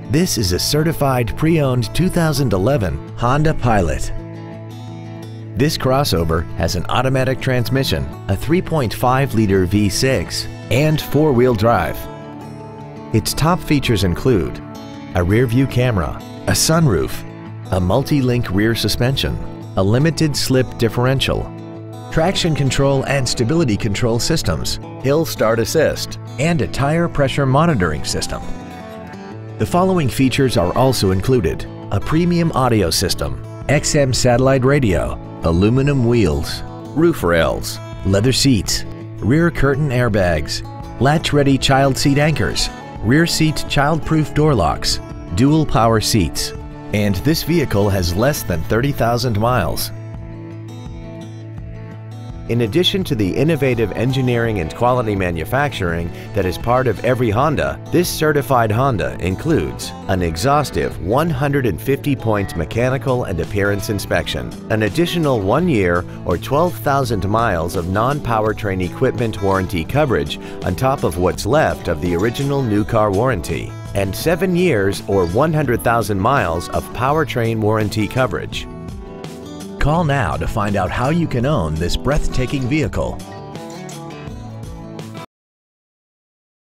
This is a certified pre-owned 2011 Honda Pilot. This crossover has an automatic transmission, a 3.5-liter V6, and four-wheel drive. Its top features include a rear-view camera, a sunroof, a multi-link rear suspension, a limited slip differential, traction control and stability control systems, hill start assist, and a tire pressure monitoring system. The following features are also included: a premium audio system, XM satellite radio, aluminum wheels, roof rails, leather seats, rear curtain airbags, latch-ready child seat anchors, rear seat child-proof door locks, dual power seats, and this vehicle has less than 30,000 miles. In addition to the innovative engineering and quality manufacturing that is part of every Honda, this certified Honda includes an exhaustive 150-point mechanical and appearance inspection, an additional 1 year or 12,000 miles of non-powertrain equipment warranty coverage on top of what's left of the original new car warranty, and 7 years or 100,000 miles of powertrain warranty coverage. Call now to find out how you can own this breathtaking vehicle.